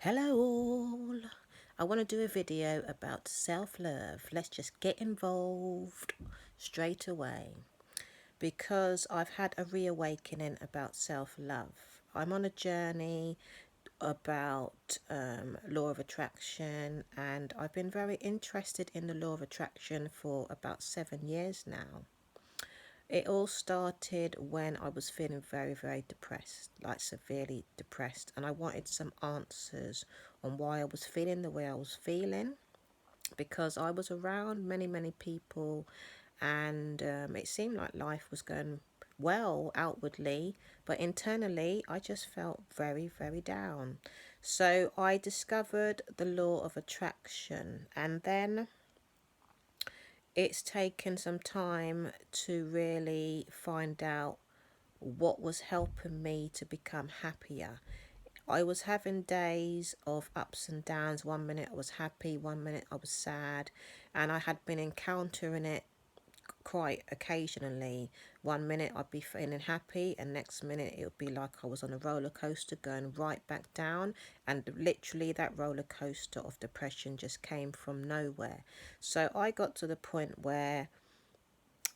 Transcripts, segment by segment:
Hello all. I want to do a video about self-love. Let's just get involved straight away because I've had a reawakening about self-love. I'm on a journey about law of attraction, and I've been very interested in the law of attraction for about 7 years now. It all started when I was feeling very, very depressed, like severely depressed, and I wanted some answers on why I was feeling the way I was feeling because I was around many, many people, and it seemed like life was going well outwardly, but internally I just felt very, very down. So I discovered the law of attraction, and then it's taken some time to really find out what was helping me to become happier. I was having days of ups and downs. One minute I was happy, one minute I was sad, and I had been encountering it quite occasionally. One minute I'd be feeling happy, and next minute it would be like I was on a roller coaster going right back down. And literally, that roller coaster of depression just came from nowhere. So I got to the point where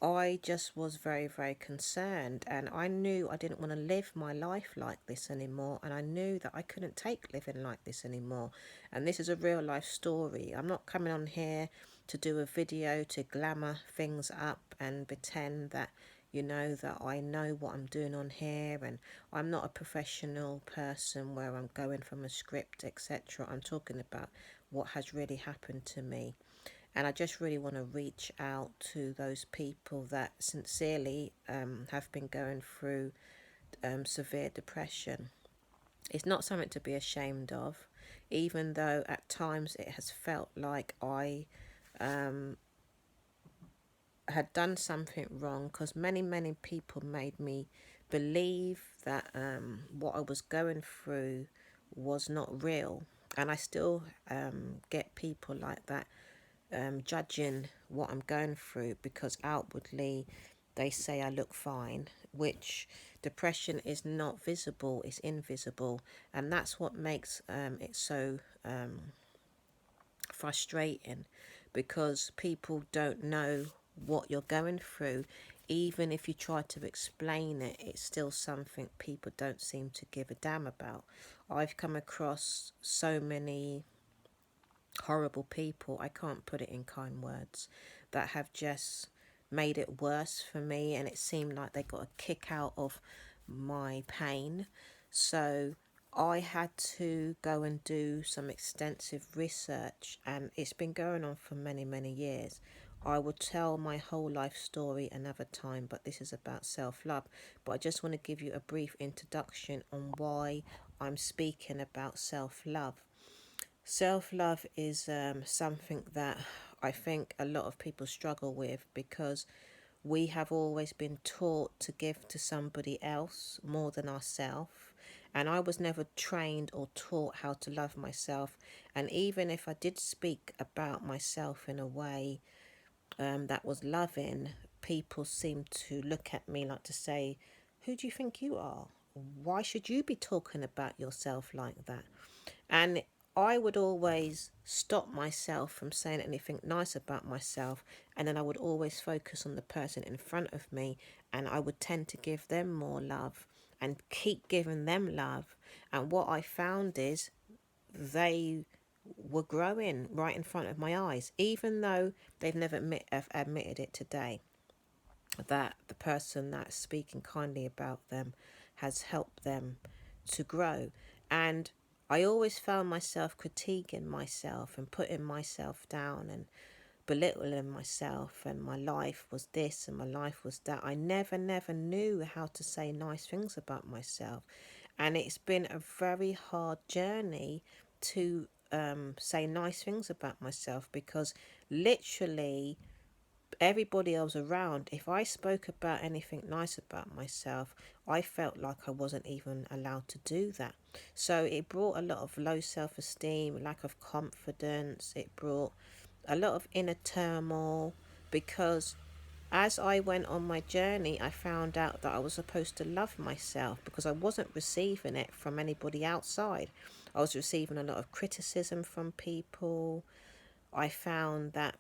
I just was very, very concerned, and I knew I didn't want to live my life like this anymore, and I knew that I couldn't take living like this anymore. And this is a real life story. I'm not coming on here to do a video to glamour things up and pretend that that I know what I'm doing on here, and I'm not a professional person where I'm going from a script, etc. I'm talking about what has really happened to me. And I just really want to reach out to those people that sincerely have been going through severe depression. It's not something to be ashamed of, even though at times it has felt like I had done something wrong, because many, many people made me believe that what I was going through was not real. And I still get people like that judging what I'm going through because outwardly they say I look fine, which depression is not visible, it's invisible. And that's what makes it so frustrating, because people don't know what you're going through. Even if you try to explain it, it's still something people don't seem to give a damn about. I've come across so many horrible people, I can't put it in kind words, that have just made it worse for me, and it seemed like they got a kick out of my pain. So I had to go and do some extensive research, and it's been going on for many, many years. I will tell my whole life story another time, but this is about self-love. But I just want to give you a brief introduction on why I'm speaking about self-love. Self-love is something that I think a lot of people struggle with, because we have always been taught to give to somebody else more than ourselves. And I was never trained or taught how to love myself. And even if I did speak about myself in a way that was loving, people seemed to look at me like to say, "Who do you think you are? Why should you be talking about yourself like that?" And I would always stop myself from saying anything nice about myself, and then I would always focus on the person in front of me, and I would tend to give them more love and keep giving them love. And what I found is they were growing right in front of my eyes, even though they've never have admitted it today, that the person that's speaking kindly about them has helped them to grow. And I always found myself critiquing myself and putting myself down and belittling myself, and my life was this and my life was that. I never knew how to say nice things about myself. And it's been a very hard journey to say nice things about myself, because literally everybody else around, if I spoke about anything nice about myself, I felt like I wasn't even allowed to do that. So it brought a lot of low self-esteem, lack of confidence. It brought a lot of inner turmoil, because as I went on my journey, I found out that I was supposed to love myself because I wasn't receiving it from anybody outside. I was receiving a lot of criticism from people. I found that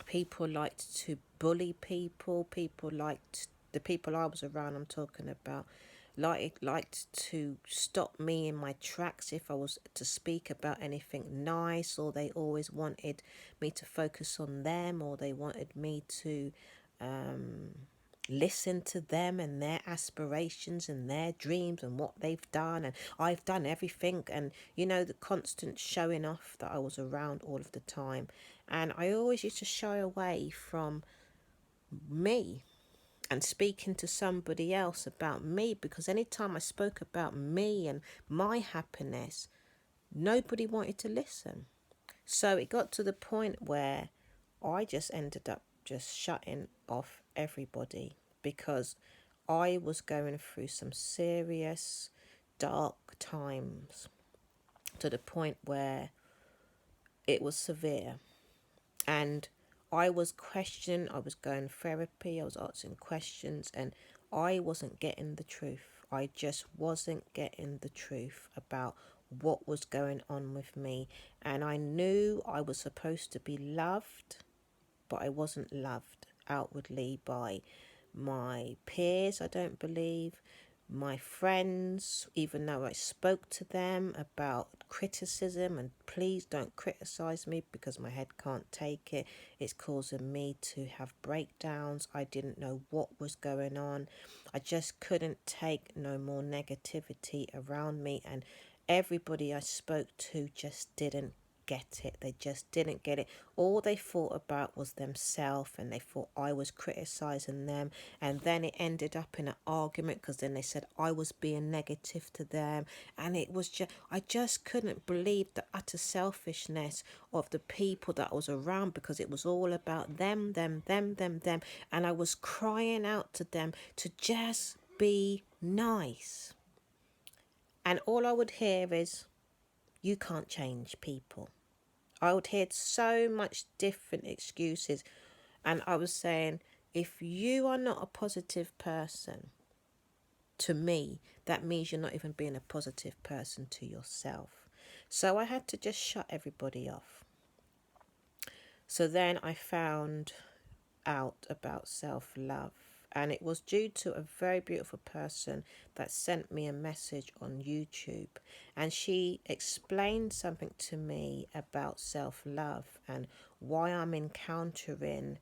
people liked to bully people. People liked, the people I was around, I'm talking about, liked to stop me in my tracks if I was to speak about anything nice, or they always wanted me to focus on them, or they wanted me to listen to them and their aspirations and their dreams and what they've done, and I've done everything, and you know, the constant showing off that I was around all of the time. And I always used to shy away from me and speaking to somebody else about me, because anytime I spoke about me and my happiness, nobody wanted to listen. So it got to the point where I just ended up just shutting off everybody, because I was going through some serious dark times, to the point where it was severe. And I was questioning, I was going therapy, I was asking questions, and I wasn't getting the truth. I just wasn't getting the truth about what was going on with me. And I knew I was supposed to be loved, but I wasn't loved outwardly by my peers, I don't believe, my friends, even though I spoke to them about criticism and please don't criticize me because my head can't take it. It's causing me to have breakdowns. I didn't know what was going on. I just couldn't take no more negativity around me, and everybody I spoke to just didn't get it. They just didn't get it. All they thought about was themselves, and they thought I was criticizing them. And then it ended up in an argument, because then they said I was being negative to them. And it was just, I just couldn't believe the utter selfishness of the people that I was around, because it was all about them, them, them, them, them. And I was crying out to them to just be nice. And all I would hear is, you can't change people. I would hear so much different excuses. And I was saying, if you are not a positive person to me, that means you're not even being a positive person to yourself. So I had to just shut everybody off. So then I found out about self-love, and it was due to a very beautiful person that sent me a message on YouTube, and she explained something to me about self-love, and why I'm encountering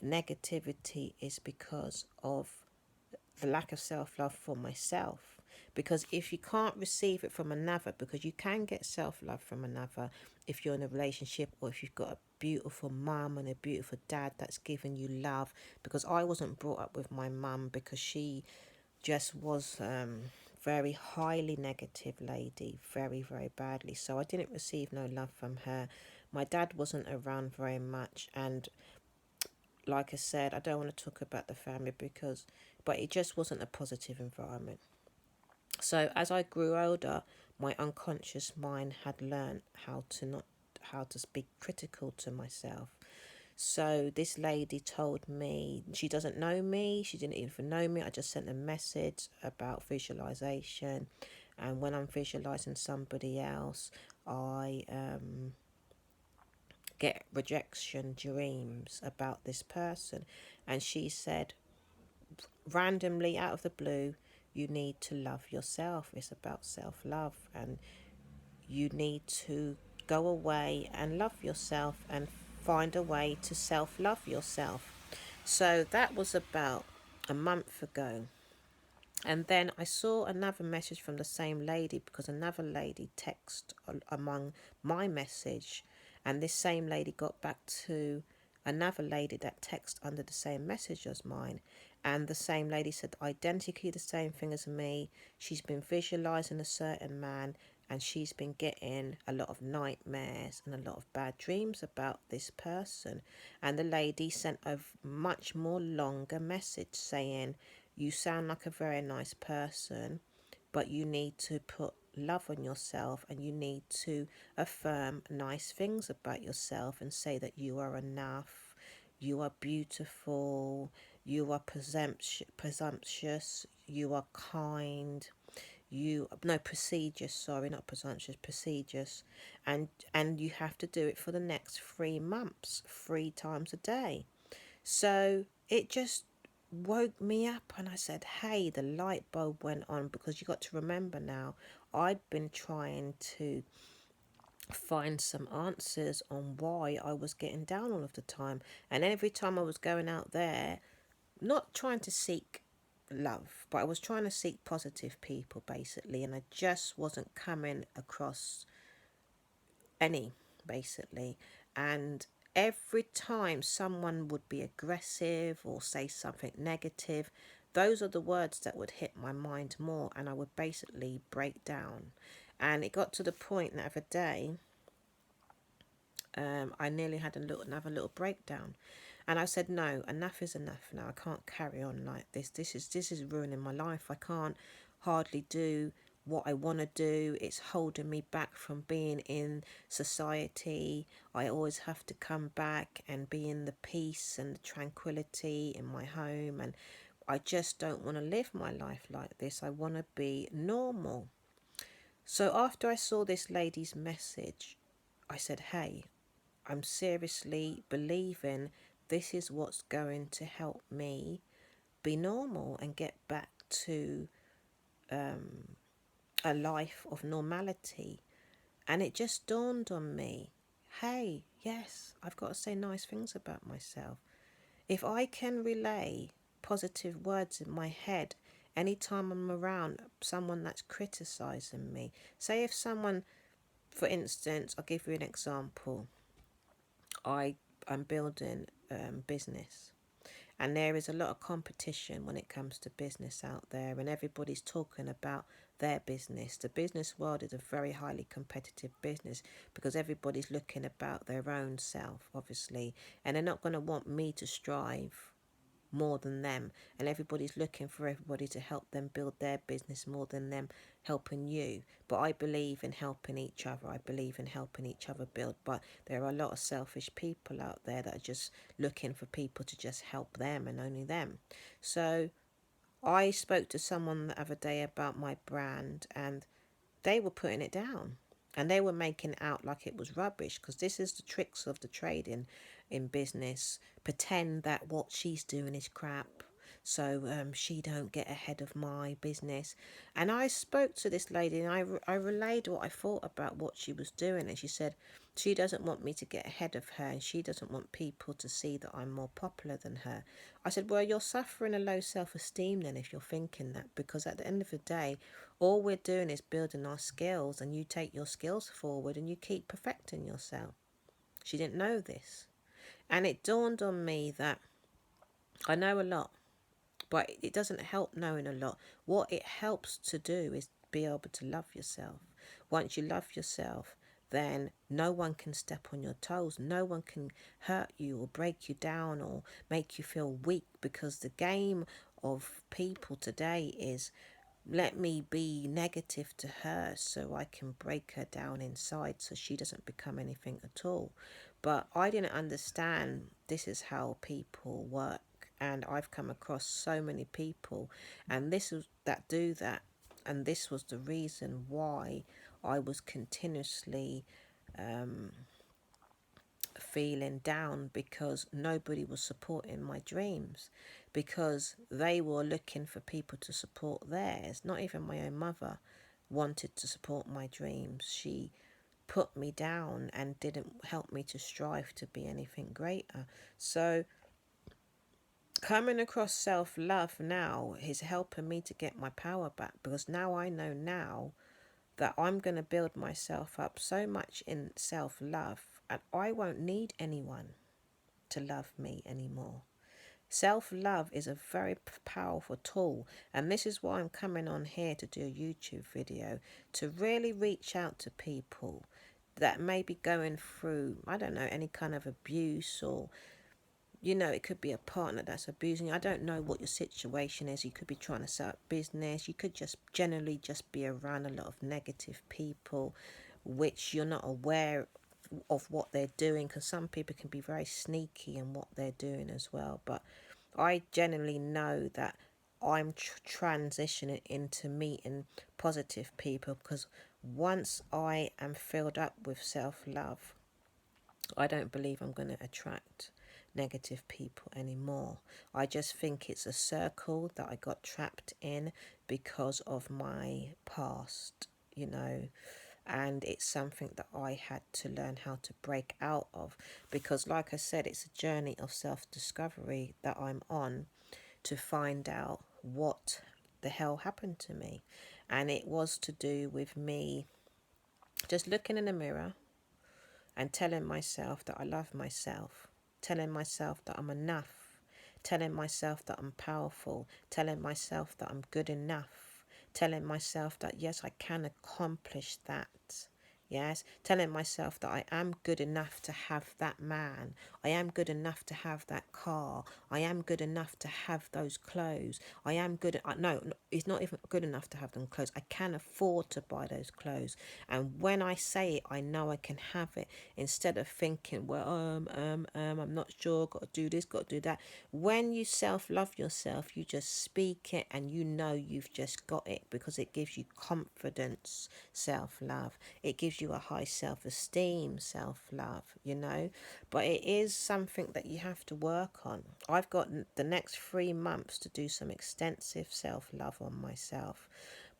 negativity is because of the lack of self-love for myself. Because if you can't receive it from another, because you can get self-love from another if you're in a relationship, or if you've got a beautiful mum and a beautiful dad that's given you love. Because I wasn't brought up with my mum, because she just was very highly negative lady, very, very badly. So I didn't receive no love from her. My dad wasn't around very much, and like I said, I don't want to talk about the family, but it just wasn't a positive environment. So as I grew older, my unconscious mind had learned how to be critical to myself. So this lady told me, she doesn't know me, she didn't even know me. I just sent a message about visualization, and when I'm visualizing somebody else, I get rejection dreams about this person. And she said, randomly out of the blue, you need to love yourself. It's about self-love, and you need to go away and love yourself and find a way to self-love yourself. So that was about a month ago. And then I saw another message from the same lady, because another lady texted among my message, and this same lady got back to another lady that texted under the same message as mine. And the same lady said identically the same thing as me. She's been visualizing a certain man, and she's been getting a lot of nightmares and a lot of bad dreams about this person. And the lady sent a much more longer message saying, you sound like a very nice person, but you need to put love on yourself, and you need to affirm nice things about yourself and say that you are enough, you are beautiful, you are presumptuous, you are kind, procedures, sorry, not presumptuous, procedures, and you have to do it for the next 3 months, 3 times a day. So it just woke me up, and I said, hey, the light bulb went on, because you got to remember now, I'd been trying to find some answers on why I was getting down all of the time. And every time I was going out there, not trying to seek love, but I was trying to seek positive people basically, and I just wasn't coming across any, basically. And every time someone would be aggressive or say something negative, those are the words that would hit my mind more, and I would basically break down. And it got to the point the other day, I nearly had another little breakdown, and I said, no, enough is enough now. I can't carry on like this. This is ruining my life. I can't hardly do what I want to do. It's holding me back from being in society. I always have to come back and be in the peace and the tranquility in my home, and I just don't want to live my life like this. I want to be normal. So after I saw this lady's message, I said, hey, I'm seriously believing this is what's going to help me be normal and get back to a life of normality. And it just dawned on me, hey, yes, I've got to say nice things about myself. If I can relay positive words in my head anytime I'm around someone that's criticizing me, say if someone, for instance, I'll give you an example. I'm building business, and there is a lot of competition when it comes to business out there, and everybody's talking about their business. The business world is a very highly competitive business because everybody's looking about their own self, obviously, and they're not going to want me to strive more than them, and everybody's looking for everybody to help them build their business more than them helping you. But I believe in helping each other. I believe in helping each other build, but there are a lot of selfish people out there that are just looking for people to just help them and only them. So I spoke to someone the other day about my brand, and they were putting it down, and they were making out like it was rubbish, because this is the tricks of the trade in business. Pretend that what she's doing is crap, so she don't get ahead of my business. And I spoke to this lady, and I relayed what I thought about what she was doing, and she said she doesn't want me to get ahead of her, and she doesn't want people to see that I'm more popular than her. I said, well, you're suffering a low self-esteem then if you're thinking that, because at the end of the day, all we're doing is building our skills, and you take your skills forward and you keep perfecting yourself. She didn't know this. And it dawned on me that I know a lot, but it doesn't help knowing a lot. What it helps to do is be able to love yourself. Once you love yourself, then no one can step on your toes. No one can hurt you or break you down or make you feel weak, because the game of people today is, let me be negative to her so I can break her down inside so she doesn't become anything at all. But I didn't understand this is how people work. And I've come across so many people, and this is that do that. And this was the reason why I was continuously feeling down, because nobody was supporting my dreams, because they were looking for people to support theirs. Not even my own mother wanted to support my dreams. She put me down and didn't help me to strive to be anything greater. So coming across self-love now is helping me to get my power back, because now I know now that I'm going to build myself up so much in self-love, and I won't need anyone to love me anymore. Self-love is a very powerful tool, and this is why I'm coming on here to do a YouTube video, to really reach out to people that may be going through, I don't know, any kind of abuse, or it could be a partner that's abusing you. I don't know what your situation is. You could be trying to set up business. You could just generally just be around a lot of negative people, which you're not aware of what they're doing, because some people can be very sneaky in what they're doing as well. But I generally know that I'm transitioning into meeting positive people, because once I am filled up with self-love, I don't believe I'm going to attract negative people anymore. I just think it's a circle that I got trapped in because of my past, you know, and it's something that I had to learn how to break out of, because like I said, it's a journey of self-discovery that I'm on to find out what the hell happened to me. And it was to do with me just looking in the mirror and telling myself that I love myself, telling myself that I'm enough, telling myself that I'm powerful, telling myself that I'm good enough, telling myself that yes, I can accomplish that. Yes, telling myself that I am good enough to have that man. I am good enough to have that car. I am good enough to have those clothes. I am good. No, it's not even good enough to have them clothes. I can afford to buy those clothes. And when I say it, I know I can have it. Instead of thinking, well, I'm not sure. Got to do this. Got to do that. When you self-love yourself, you just speak it, and you know you've just got it, because it gives you confidence. Self-love. It gives you a high self-esteem, self-love, you know. But it is something that you have to work on. I've got the next 3 months to do some extensive self-love on myself,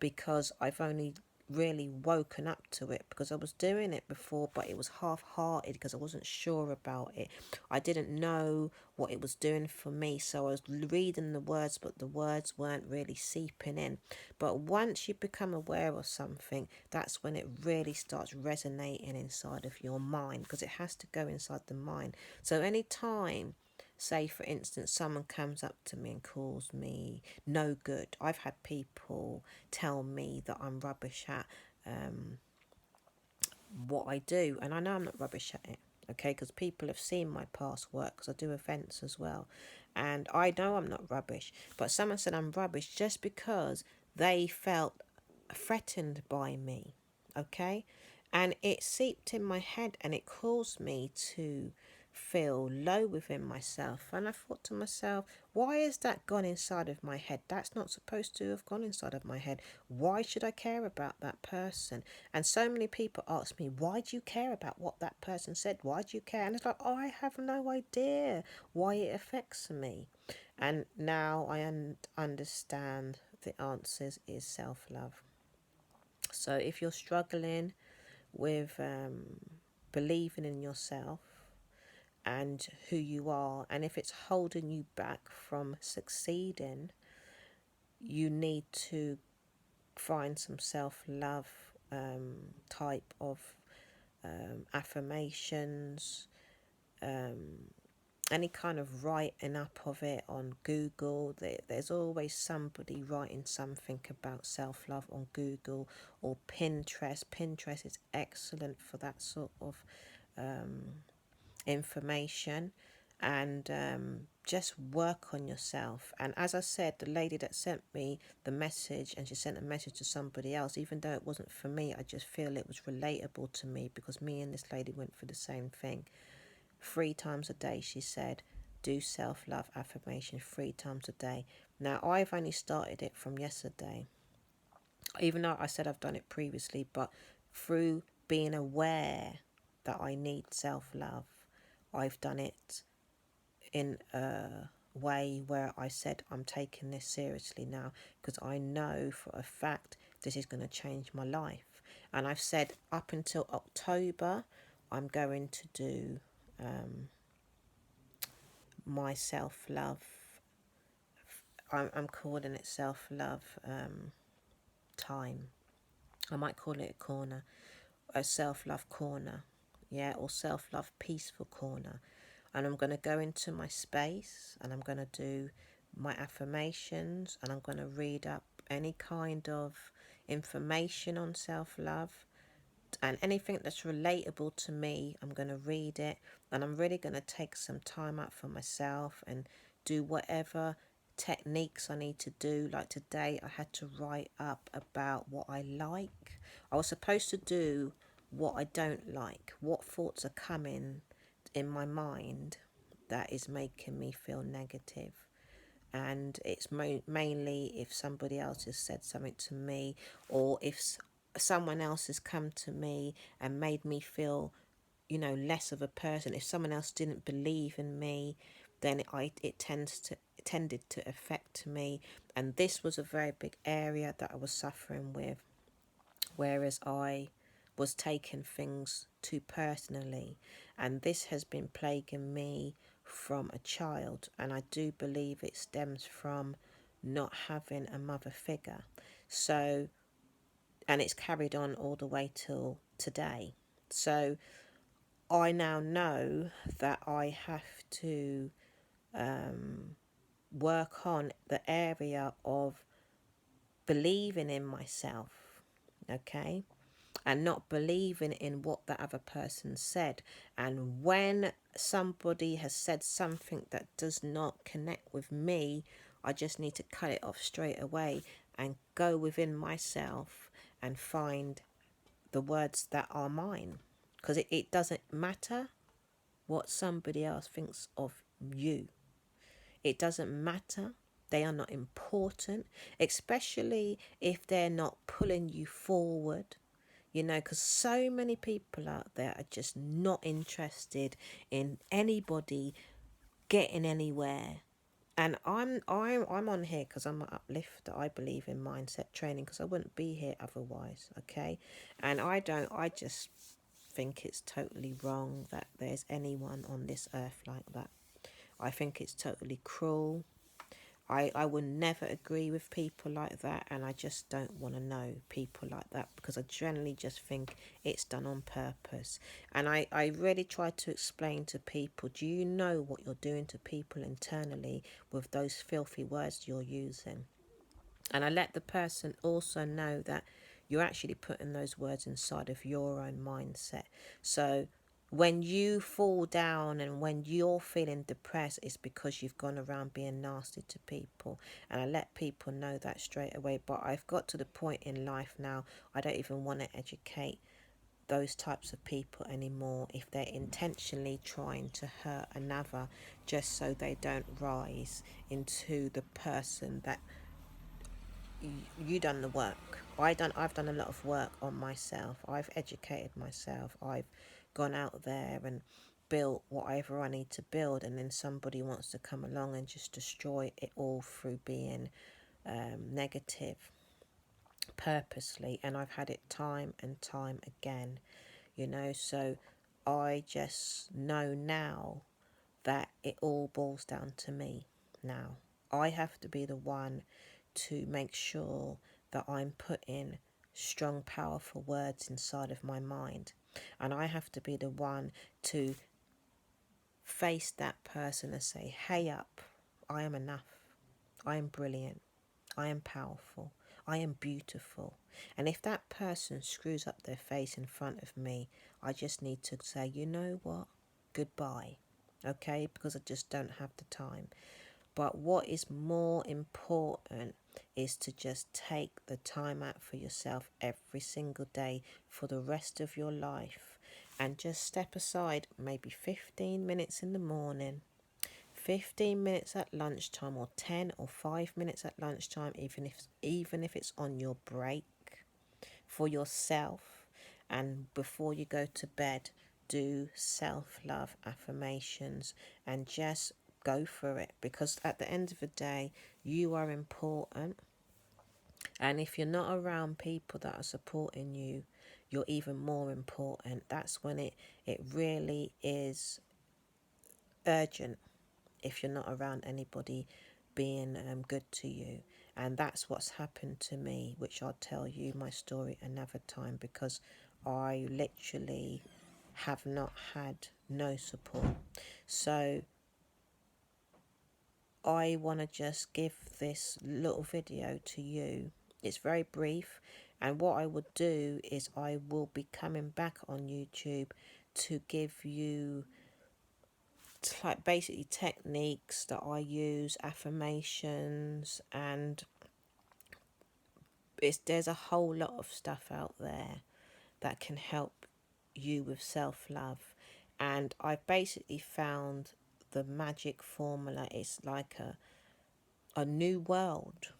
because I've only really woken up to it, because I was doing it before, but it was half-hearted because I wasn't sure about it. I didn't know what it was doing for me, so I was reading the words, but the words weren't really seeping in. But once you become aware of something, that's when it really starts resonating inside of your mind, because it has to go inside the mind. So any time, say for instance, someone comes up to me and calls me no good. I've had people tell me that I'm rubbish at what I do, and I know I'm not rubbish at it, okay, because people have seen my past work, because I do events as well, and I know I'm not rubbish. But someone said I'm rubbish just because they felt threatened by me, okay, and it seeped in my head, and it caused me to feel low within myself. And I thought to myself, why has that gone inside of my head? That's not supposed to have gone inside of my head. Why should I care about that person? And so many people ask me, why do you care about what that person said? Why do you care? And it's like, I have no idea why it affects me. And now I understand the answers is self-love. So if you're struggling with believing in yourself and who you are, and if it's holding you back from succeeding, you need to find some self-love type of affirmations, any kind of writing up of it on Google. There's always somebody writing something about self-love on Google, or Pinterest. Pinterest is excellent for that sort of information. And just work on yourself. And as I said, the lady that sent me the message, and she sent a message to somebody else, even though it wasn't for me, I just feel it was relatable to me, because me and this lady went through the same thing. 3 times a day, she said, do self-love affirmation 3 times a day. Now, I've only started it from yesterday, even though I said I've done it previously, but through being aware that I need self-love, I've done it in a way where I said I'm taking this seriously now, because I know for a fact this is going to change my life. And I've said up until October I'm going to do my self-love. I'm calling it self-love time. I might call it a corner, a self-love corner, yeah, or self-love peaceful corner. And I'm going to go into my space, and I'm going to do my affirmations, and I'm going to read up any kind of information on self-love, and anything that's relatable to me, I'm going to read it. And I'm really going to take some time out for myself and do whatever techniques I need to do. Like today, I had to write up about what I like. I was supposed to do what I don't like, what thoughts are coming in my mind that is making me feel negative. and it's mainly if somebody else has said something to me, or if someone else has come to me and made me feel, you know, less of a person. If someone else didn't believe in me, then it tended to affect me. And this was a very big area that I was suffering with, whereas I was taking things too personally, and this has been plaguing me from a child, and I do believe it stems from not having a mother figure. So, and it's carried on all the way till today. So I now know that I have to work on the area of believing in myself, okay? And not believing in what the other person said. And when somebody has said something that does not connect with me, I just need to cut it off straight away and go within myself and find the words that are mine. Because it doesn't matter what somebody else thinks of you. It doesn't matter. They are not important, especially if they're not pulling you forward. You know, because so many people out there are just not interested in anybody getting anywhere. And I'm on here because I'm an uplifter. I believe in mindset training because I wouldn't be here otherwise. Okay, and I just think it's totally wrong that there's anyone on this earth like that. I think it's totally cruel. I would never agree with people like that, and I just don't want to know people like that because I generally just think it's done on purpose. And I really try to explain to people, do you know what you're doing to people internally with those filthy words you're using? And I let the person also know that you're actually putting those words inside of your own mindset. So when you fall down and when you're feeling depressed, it's because you've gone around being nasty to people. And I let people know that straight away. But I've got to the point in life now, I don't even want to educate those types of people anymore if they're intentionally trying to hurt another just so they don't rise into the person that you done the work. I've done a lot of work on myself. I've educated myself. I've gone out there and built whatever I need to build, and then somebody wants to come along and just destroy it all through being negative purposely. And I've had it time and time again, you know. So I just know now that it all boils down to me now. I have to be the one to make sure that I'm putting strong, powerful words inside of my mind. And I have to be the one to face that person and say, hey up, I am enough. I am brilliant. I am powerful. I am beautiful. And if that person screws up their face in front of me, I just need to say, you know what? Goodbye. Okay? Because I just don't have the time. But what is more important is to just take the time out for yourself every single day for the rest of your life, and just step aside maybe 15 minutes in the morning, 15 minutes at lunchtime, or 10 or 5 minutes at lunchtime, even if it's on your break, for yourself. And before you go to bed, do self-love affirmations and just go for it, because at the end of the day, you are important. And if you're not around people that are supporting you, you're even more important. That's when it really is urgent, if you're not around anybody being good to you. And that's what's happened to me, which I'll tell you my story another time, because I literally have not had no support. So I want to just give this little video to you. It's very brief, and what I would do is I will be coming back on YouTube to give you like basically techniques that I use, affirmations, and there's a whole lot of stuff out there that can help you with self-love. And I've basically found the magic formula. It's like a new world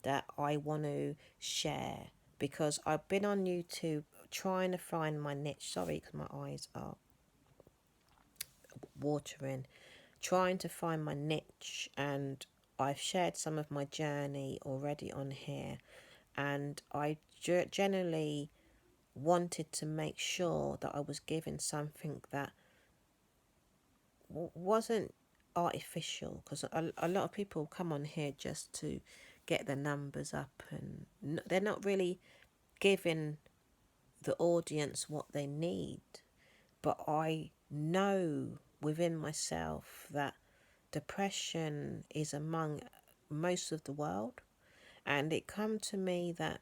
that I want to share, because I've been on YouTube trying to find my niche. Sorry, because my eyes are watering. Trying to find my niche, and I've shared some of my journey already on here, and I generally wanted to make sure that I was giving something that wasn't artificial, because a lot of people come on here just to get the numbers up, and they're not really giving the audience what they need. But I know within myself that depression is among most of the world, and it come to me that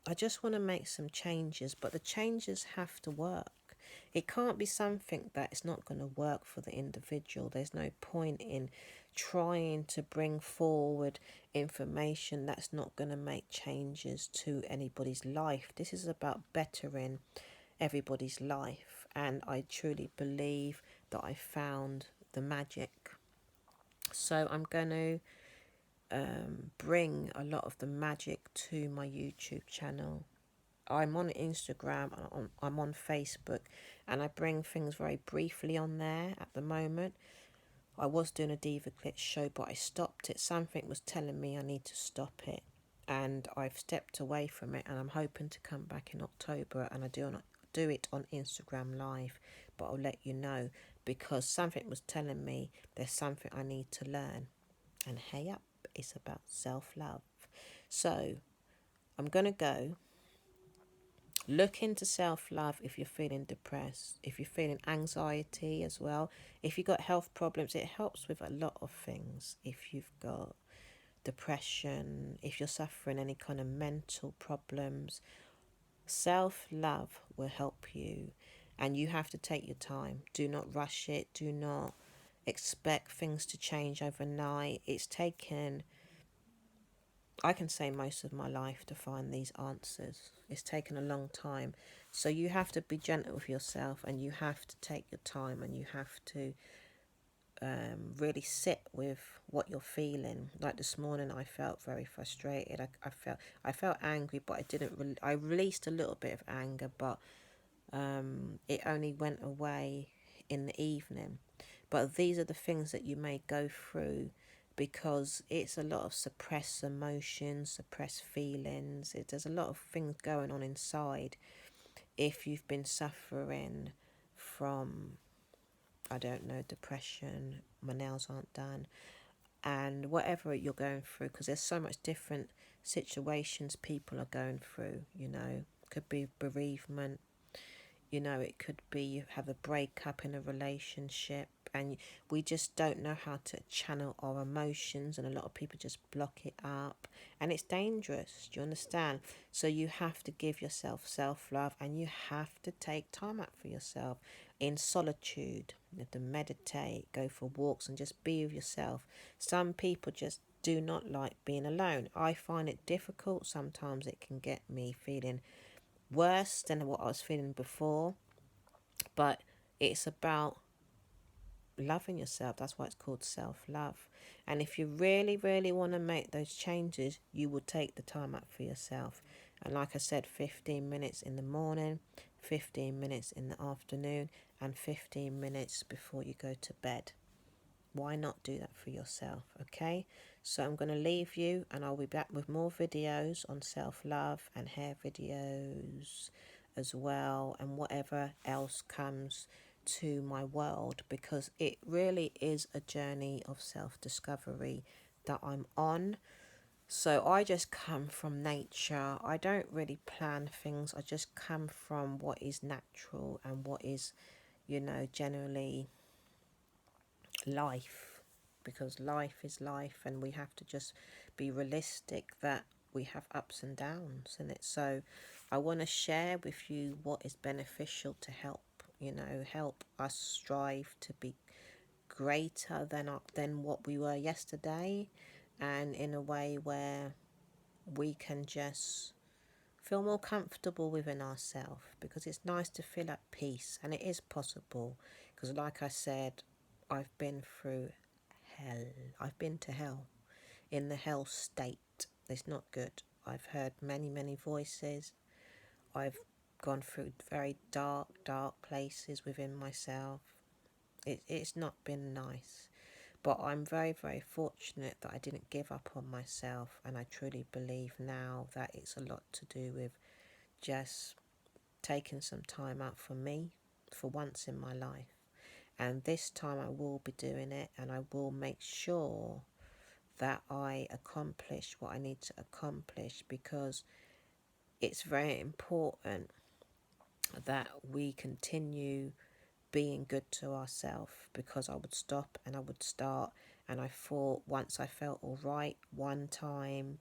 I just want to make some changes, but the changes have to work. It can't be something that is not going to work for the individual. There's no point in trying to bring forward information that's not going to make changes to anybody's life. This is about bettering everybody's life, and I truly believe that I found the magic. So I'm going to bring a lot of the magic to my YouTube channel. I'm on Instagram, I'm on Facebook, and I bring things very briefly on there at the moment. I was doing a Diva Glitch show, but I stopped it. Something was telling me I need to stop it, and I've stepped away from it, and I'm hoping to come back in October, and I do it on Instagram Live, but I'll let you know, because something was telling me there's something I need to learn. And hey up, it's about self-love. So I'm going to go look into self-love if you're feeling depressed, if you're feeling anxiety as well. If you've got health problems, it helps with a lot of things. If you've got depression, if you're suffering any kind of mental problems, self-love will help you. And you have to take your time. Do not rush it. Do not expect things to change overnight. It's taken, I can say, most of my life to find these answers. It's taken a long time. So you have to be gentle with yourself, and you have to take your time, and you have to really sit with what you're feeling. Like this morning, I felt very frustrated. I felt angry, but I didn't. I released a little bit of anger, but it only went away in the evening. But these are the things that you may go through, because it's a lot of suppressed emotions, suppressed feelings. There's a lot of things going on inside. If you've been suffering from, I don't know, depression, my nails aren't done, and whatever you're going through, because there's so much different situations people are going through, could be bereavement, it could be you have a breakup in a relationship, and we just don't know how to channel our emotions, and a lot of people just block it up, and it's dangerous. Do you understand? So you have to give yourself self-love, and you have to take time out for yourself in solitude. You have to meditate, go for walks, and just be with yourself. Some people just do not like being alone. I find it difficult. Sometimes it can get me feeling worse than what I was feeling before, but it's about loving yourself. That's why it's called self-love. And if you really, really want to make those changes, you will take the time out for yourself. And like I said, 15 minutes in the morning, 15 minutes in the afternoon, and 15 minutes before you go to bed. Why not do that for yourself? Okay, so I'm going to leave you, and I'll be back with more videos on self-love and hair videos as well, and whatever else comes to my world, because it really is a journey of self-discovery that I'm on. So I just come from nature. I don't really plan things. I just come from what is natural and what is, generally life, because life is life, and we have to just be realistic that we have ups and downs in it. So I want to share with you what is beneficial to help us strive to be greater than what we were yesterday, and in a way where we can just feel more comfortable within ourselves, because it's nice to feel at peace, and it is possible, because like I said, I've been through hell. I've been to hell, in the hell state. It's not good. I've heard many voices. I've gone through very dark places within myself. It's not been nice. But I'm very fortunate that I didn't give up on myself, and I truly believe now that it's a lot to do with just taking some time out for me for once in my life. And this time I will be doing it, and I will make sure that I accomplish what I need to accomplish, because it's very important that we continue being good to ourselves, because I would stop and I would start, and I thought once I felt all right one time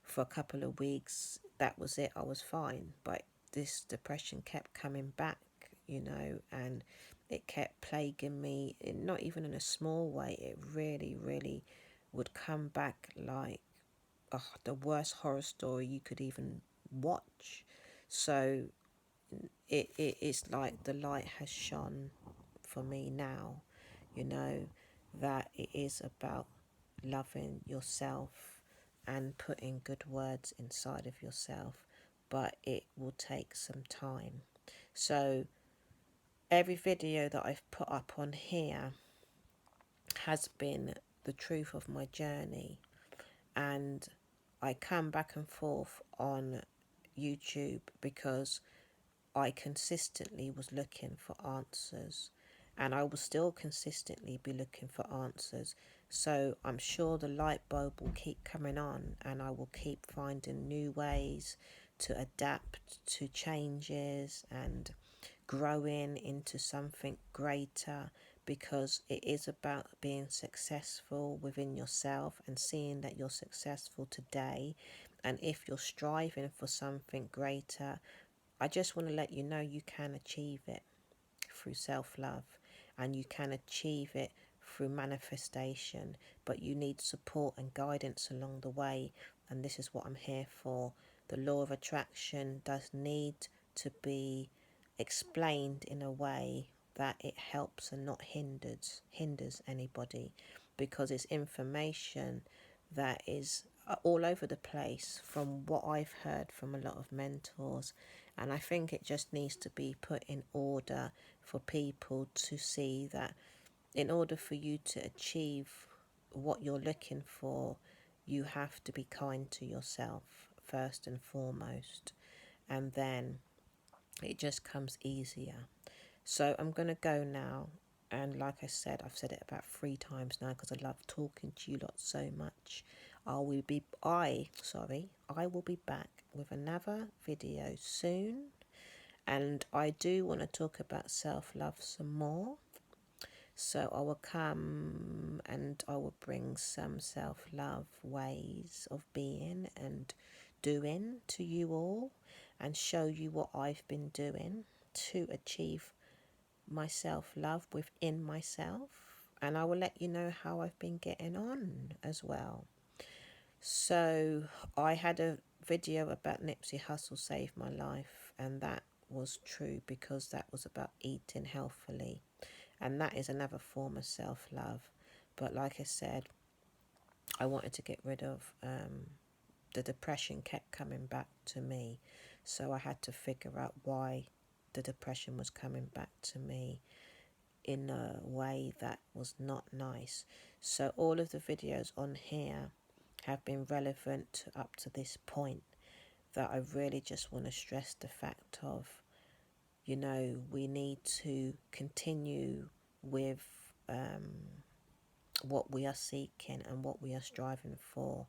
for a couple of weeks, that was it, I was fine. But this depression kept coming back, and it kept plaguing me, not even in a small way. It really would come back like the worst horror story you could even watch. So it's like the light has shone for me now, that it is about loving yourself and putting good words inside of yourself, but it will take some time. So every video that I've put up on here has been the truth of my journey, and I come back and forth on YouTube because I consistently was looking for answers, and I will still consistently be looking for answers. So I'm sure the light bulb will keep coming on, and I will keep finding new ways to adapt to changes and growing into something greater, because it is about being successful within yourself and seeing that you're successful today. And if you're striving for something greater, I just want to let you know you can achieve it through self-love, and you can achieve it through manifestation, but you need support and guidance along the way, and this is what I'm here for. The law of attraction does need to be explained in a way that it helps and not hinders anybody, because it's information that is all over the place from what I've heard from a lot of mentors, and I think it just needs to be put in order for people to see that in order for you to achieve what you're looking for, you have to be kind to yourself first and foremost, and then it just comes easier. So I'm going to go now, and like I said, I've said it about 3 times now because I love talking to you lot so much. I will be back with another video soon, and I do want to talk about self-love some more. So I will come and I will bring some self-love ways of being and doing to you all, and show you what I've been doing to achieve my self-love within myself, and I will let you know how I've been getting on as well. So I had a video about Nipsey Hussle saved my life, and that was true because that was about eating healthily, and that is another form of self-love. But like I said, I wanted to get rid of the depression kept coming back to me, so I had to figure out why the depression was coming back to me in a way that was not nice. So all of the videos on here have been relevant up to this point, that I really just want to stress the fact of, we need to continue with what we are seeking and what we are striving for.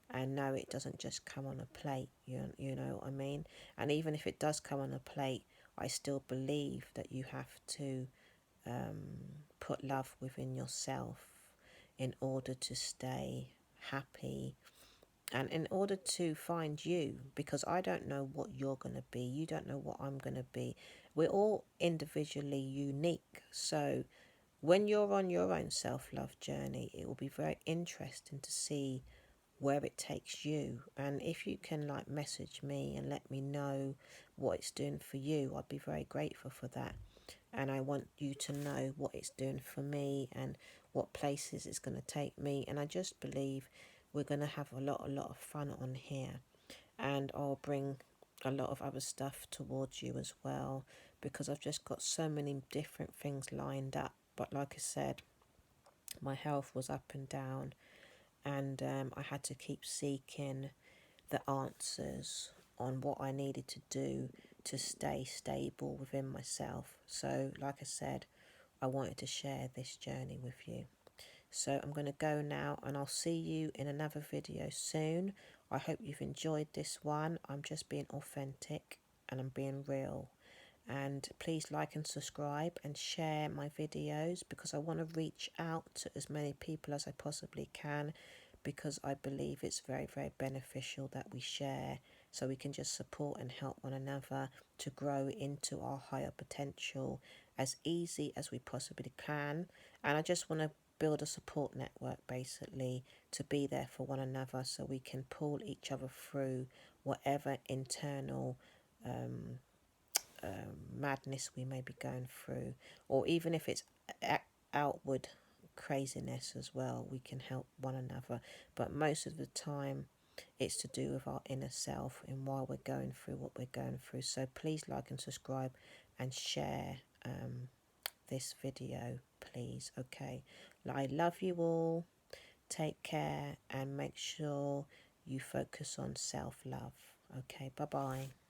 And no, it doesn't just come on a plate, you know what I mean? And even if it does come on a plate, I still believe that you have to put love within yourself in order to stay happy and in order to find you, because I don't know what you're going to be, you don't know what I'm going to be. We're all individually unique, so when you're on your own self-love journey, it will be very interesting to see where it takes you. And if you can message me and let me know what it's doing for you, I'd be very grateful for that. And I want you to know what it's doing for me and what places it's going to take me. And I just believe we're going to have a lot of fun on here, and I'll bring a lot of other stuff towards you as well, because I've just got so many different things lined up. But like I said, my health was up and down, and I had to keep seeking the answers on what I needed to do to stay stable within myself. So like I said, I wanted to share this journey with you. So I'm going to go now, and I'll see you in another video soon. I hope you've enjoyed this one. I'm just being authentic and I'm being real. And please like and subscribe and share my videos, because I want to reach out to as many people as I possibly can, because I believe it's very beneficial that we share, so we can just support and help one another to grow into our higher potential as easy as we possibly can. And I just want to build a support network, basically, to be there for one another, so we can pull each other through whatever internal madness we may be going through, or even if it's outward craziness as well. We can help one another, but most of the time it's to do with our inner self and why we're going through what we're going through. So please like and subscribe and share this video, please. Okay, I love you all. Take care and make sure you focus on self-love. Okay, bye bye.